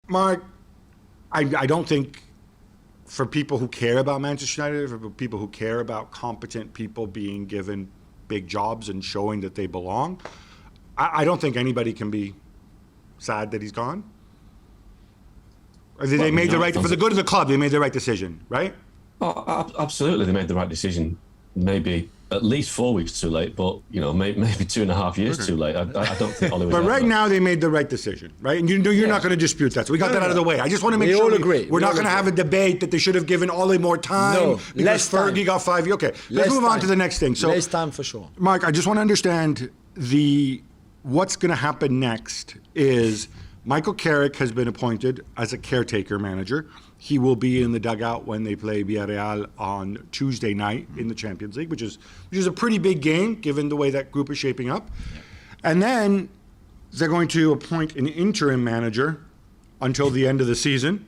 Mark, I don't think for people who care about Manchester United, for people who care about competent people being given big jobs and showing that they belong, I don't think anybody can be sad that he's gone. They made the right, for the good of the club, they made the right decision, right? Oh, absolutely, they made the right decision. Maybe at least 4 weeks too late, but maybe 2.5 years too late. I don't think Ole was. But right now they made the right decision, right? And you're not going to dispute that. So we got that out of the way. I just want to make sure we all agree. We're not going to have a debate that they should have given Ole more time because Fergie got 5 years. Okay, let's move on to the next thing. So less time for sure. Mark, I just want to understand what's going to happen next is Michael Carrick has been appointed as a caretaker manager. He will be in the dugout when they play Villarreal on Tuesday night in the Champions League, which is a pretty big game given the way that group is shaping up. And then they're going to appoint an interim manager until the end of the season.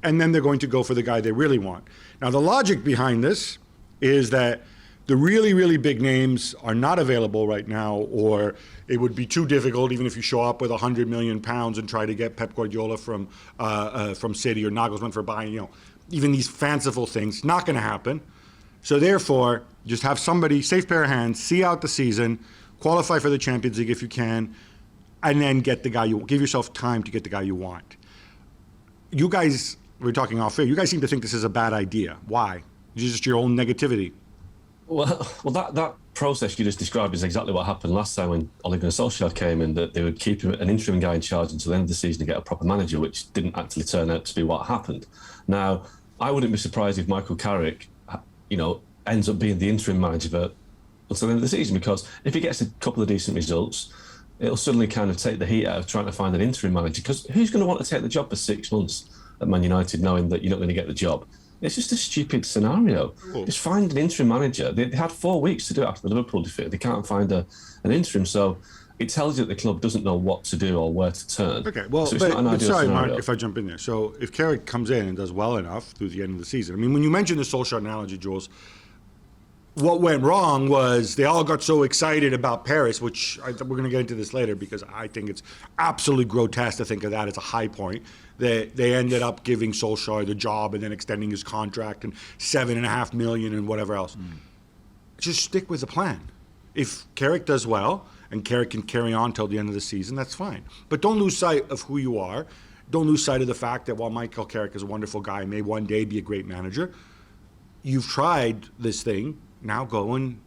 And then they're going to go for the guy they really want. Now, the logic behind this is that the really, really big names are not available right now, or it would be too difficult even if you show up with £100 million and try to get Pep Guardiola from City or Nagelsmann for buying, even these fanciful things. Not going to happen. So therefore, just have somebody, safe pair of hands, see out the season, qualify for the Champions League if you can, and then get the guy give yourself time to get the guy you want. You guys, we're talking off air, you guys seem to think this is a bad idea. Why? It's just your own negativity. Well, that process you just described is exactly what happened last time when Ole Gunnar Solskjaer came in, that they would keep an interim guy in charge until the end of the season to get a proper manager, which didn't actually turn out to be what happened. Now, I wouldn't be surprised if Michael Carrick, ends up being the interim manager until the end of the season, because if he gets a couple of decent results, it'll suddenly kind of take the heat out of trying to find an interim manager, because who's going to want to take the job for 6 months at Man United knowing that you're not going to get the job? It's just a stupid scenario. Cool. Just find an interim manager. They had 4 weeks to do it after the Liverpool defeat. They can't find an interim. So it tells you that the club doesn't know what to do or where to turn. Okay, well, so it's not an ideal sorry, scenario. Mark, if I jump in there. So if Carrick comes in and does well enough through the end of the season, I mean, when you mentioned the Solskjaer analogy, Jules, what went wrong was they all got so excited about Paris, which we're going to get into this later because I think it's absolutely grotesque to think of that as a high point. They ended up giving Solskjaer the job and then extending his contract and $7.5 million and whatever else. Just stick with the plan. If Carrick does well and Carrick can carry on till the end of the season, that's fine. But don't lose sight of who you are. Don't lose sight of the fact that while Michael Carrick is a wonderful guy, may one day be a great manager, you've tried this thing. Now go and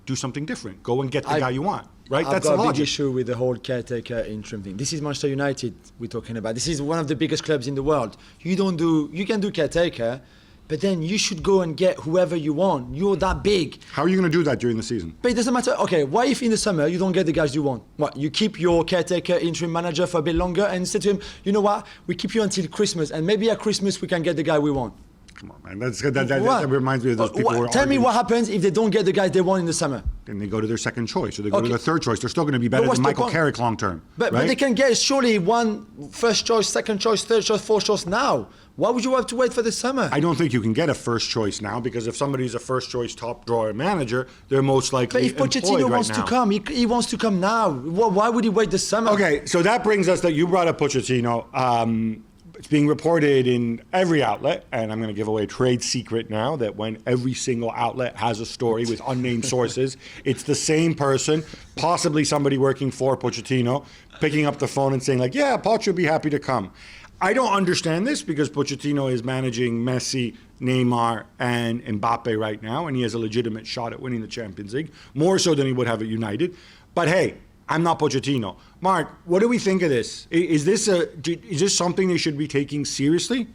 do something different. Go and get the guy you want. Right? I've That's got the a logic. big issue with the whole caretaker interim thing. This is Manchester United we're talking about. This is one of the biggest clubs in the world. You can do caretaker, but then you should go and get whoever you want. You're that big. How are you going to do that during the season? But it doesn't matter. Okay, what if in the summer you don't get the guys you want? What, you keep your caretaker interim manager for a bit longer and say to him, you know what, we keep you until Christmas, and maybe at Christmas we can get the guy we want. Come on, man. That reminds me of those people who are Tell me arguing. what happens if they don't get the guys they want in the summer. Then they go to their second choice or they go to their third choice. They're still going to be better than Michael Carrick long term. But they can get surely one first choice, second choice, third choice, fourth choice now. Why would you have to wait for the summer? I don't think you can get a first choice now because if somebody's a first choice top drawer manager, they're most likely But if Pochettino wants to come, he wants to come now. Why would he wait the summer? Okay, so that brings us that you brought up Pochettino. It's being reported in every outlet, and I'm going to give away a trade secret now that when every single outlet has a story with unnamed sources, it's the same person, possibly somebody working for Pochettino, picking up the phone and saying like, yeah, Poch would be happy to come. I don't understand this because Pochettino is managing Messi, Neymar, and Mbappe right now, and he has a legitimate shot at winning the Champions League, more so than he would have at United. But hey, I'm not Pochettino. Mark, what do we think of this? Is this something they should be taking seriously?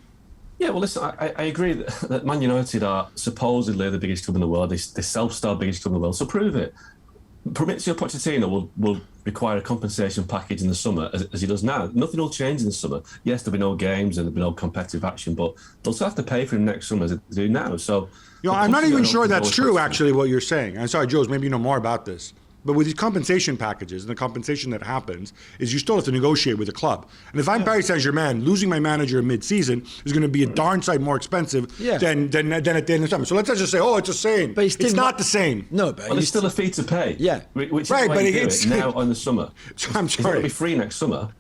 Yeah, well, listen, I agree that Man United are supposedly the biggest club in the world. They self-styled biggest club in the world, so prove it. Mauricio Pochettino will require a compensation package in the summer, as he does now. Nothing will change in the summer. Yes, there'll be no games and there'll be no competitive action, but they'll still have to pay for him next summer as they do now. So, I'm not even sure that's true, actually, what you're saying. I'm sorry, Jules, maybe you know more about this. But with these compensation packages and the compensation that happens is you still have to negotiate with the club. And if I'm Paris Saint-Germain, losing my manager mid-season is going to be a darn sight more expensive than at the end of the summer. So let's not just say, it's the same. But it's not the same. No, but there's still a fee to pay. Yeah. Which is why you do it now in the summer. I'm sorry. It'll be free next summer.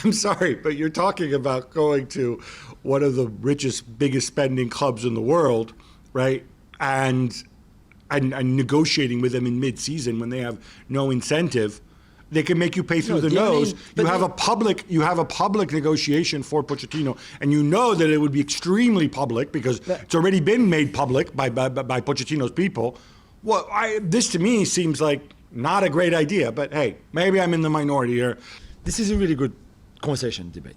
I'm sorry, but you're talking about going to one of the richest, biggest spending clubs in the world, right? And negotiating with them in mid-season when they have no incentive. They can make you pay through the nose. You have a public negotiation for Pochettino, and you know that it would be extremely public because it's already been made public by Pochettino's people. Well, this to me seems like not a great idea, but hey, maybe I'm in the minority here. This is a really good conversation debate.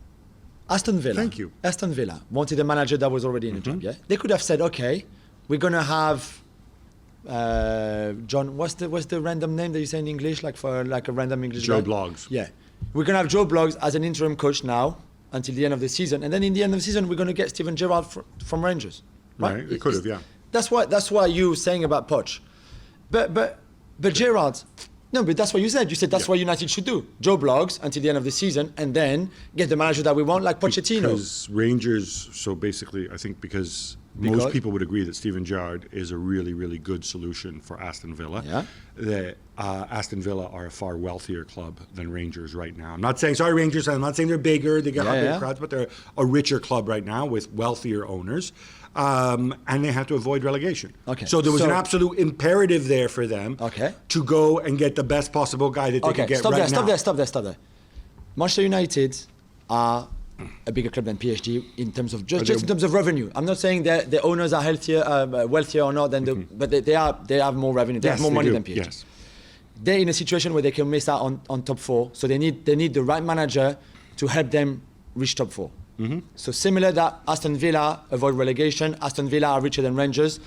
Aston Villa. Thank you. Aston Villa wanted a manager that was already in the job. Yeah, they could have said, okay, we're gonna have John. What's the random name that you say in English, like for like a random English Joe guy? Blogs. Yeah, we're gonna have Joe Blogs as an interim coach now until the end of the season, and then in the end of the season we're gonna get Steven Gerrard from Rangers. Right? It could have, yeah. That's why you saying about Poch, but Gerrard. No, but that's what you said. You said that's what United should do. Joe Blogs until the end of the season, and then get the manager that we want, like Pochettino. Because Rangers, so basically, I think because most people would agree that Steven Gerrard is a really, really good solution for Aston Villa. Yeah. That Aston Villa are a far wealthier club than Rangers right now. I'm not saying, sorry, Rangers, I'm not saying they're bigger, they got big crowds, but they're a richer club right now with wealthier owners. And they have to avoid relegation. Okay. So there was an absolute imperative there for them to go and get the best possible guy that they could get right now. Stop there. Manchester United are a bigger club than PSG in terms of just in terms of revenue. I'm not saying that the owners are wealthier or not than but they have more revenue. They have more money than PSG. Yes. They're in a situation where they can miss out on top four, so they need the right manager to help them reach top four. Mm-hmm. So similar that Aston Villa avoid relegation. Aston Villa are richer than Rangers.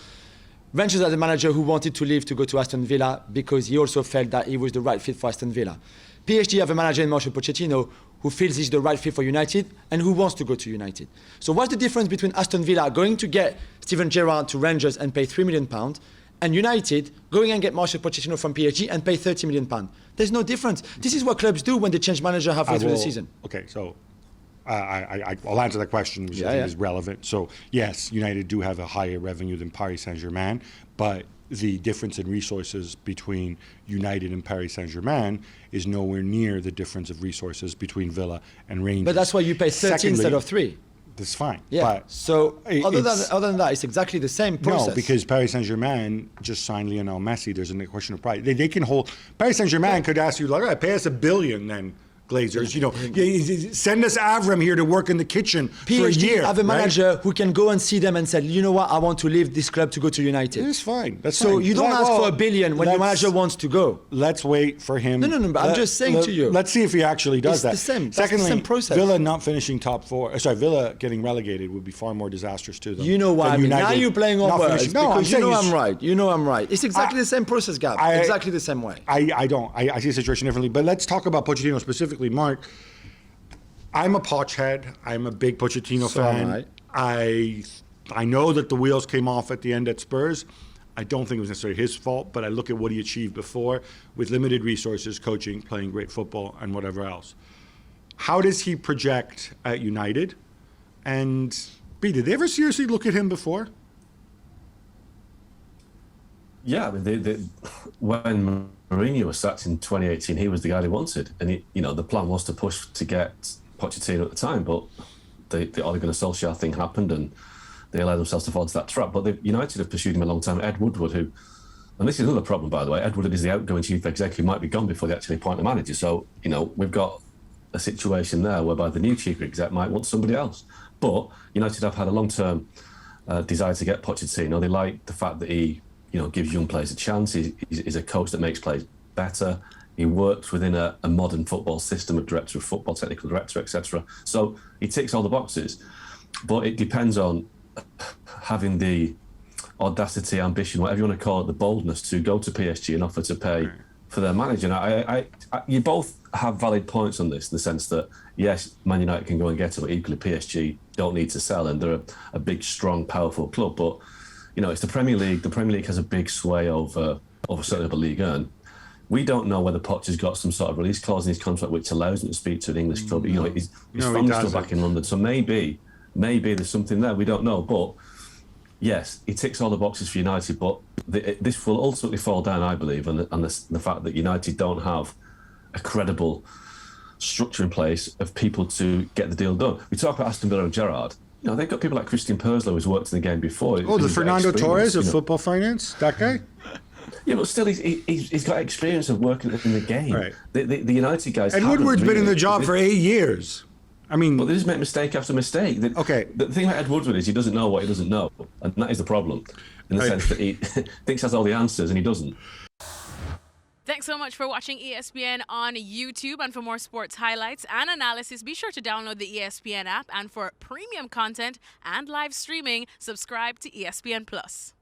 Rangers are the manager who wanted to leave to go to Aston Villa because he also felt that he was the right fit for Aston Villa. PSG have a manager in Mauricio Pochettino who feels he's the right fit for United and who wants to go to United. So what's the difference between Aston Villa going to get Steven Gerrard to Rangers and pay £3 million and United going and get Mauricio Pochettino from PSG and pay £30 million? There's no difference. This is what clubs do when they change manager halfway through the season. Okay, so I'll answer that question, which I think is relevant. So yes, United do have a higher revenue than Paris Saint-Germain, but the difference in resources between United and Paris Saint-Germain is nowhere near the difference of resources between Villa and Rangers. But that's why you pay 30 instead of 3. That's fine. Yeah. But so other than that, it's exactly the same process. No, because Paris Saint-Germain just signed Lionel Messi. There's a question of price. They can hold. Paris Saint-Germain could ask you, like, all right, pay us $1 billion then. Glazers, send us Avram here to work in the kitchen for a year. Have a manager who can go and see them and say, you know what, I want to leave this club to go to United. It's fine. That's so fine. You don't ask for $1 billion when your manager wants to go. Let's wait for him. No. But I'm just saying to you. Let's see if he actually does that. It's the same. Secondly, the same process. Villa not finishing top 4. Villa getting relegated would be far more disastrous to them. You know what I mean? Now you're playing on words because you know I'm right. You know I'm right. It's exactly the same process, Gab. Exactly the same way. I don't. I see the situation differently. But let's talk about Pochettino specifically, Mark. I'm a Poch head. I'm a big Pochettino fan. I know that the wheels came off at the end at Spurs. I don't think it was necessarily his fault, but I look at what he achieved before with limited resources, coaching, playing great football, and whatever else. How does he project at United? And B, did they ever seriously look at him before? Yeah, I mean, when Mourinho was sacked in 2018, he was the guy they wanted, and the plan was to push to get Pochettino at the time, but the Ole Gunnar Solskjaer thing happened, and they allowed themselves to fall into that trap. But United have pursued him a long time. Ed Woodward, who, and this is another problem, by the way, Ed Woodward is the outgoing chief executive, who might be gone before they actually appoint a manager. So we've got a situation there whereby the new chief exec might want somebody else. But United have had a long-term desire to get Pochettino. They like the fact that he gives young players a chance. He's a coach that makes players better. He works within a modern football system, a director of football, technical director, etc. So he ticks all the boxes. But it depends on having the audacity, ambition, whatever you want to call it, the boldness to go to PSG and offer to pay for their manager. Now, you both have valid points on this, in the sense that, yes, Man United can go and get him, but equally PSG don't need to sell, and they're a big, strong, powerful club. But it's the Premier League. The Premier League has a big sway over certainly the League One. We don't know whether Poch has got some sort of release clause in his contract which allows him to speak to an English club. His family's still back in London, so maybe there's something there. We don't know. But yes, he ticks all the boxes for United. But this will ultimately fall down, I believe, on the fact that United don't have a credible structure in place of people to get the deal done. We talk about Aston Villa and Gerrard. You know, they've got people like Christian Purslow who's worked in the game before. Oh, the Fernando Torres of football finance, that guy? Yeah, but still, he's got experience of working in the game. Right. The United guys. And Woodward's been in the job for 8 years. I mean, but they just make mistake after mistake. Okay. The thing about Ed Woodward is he doesn't know what he doesn't know, and that is the problem, in the sense that he thinks he has all the answers and he doesn't. Thanks so much for watching ESPN on YouTube. And for more sports highlights and analysis, be sure to download the ESPN app. And for premium content and live streaming, subscribe to ESPN Plus.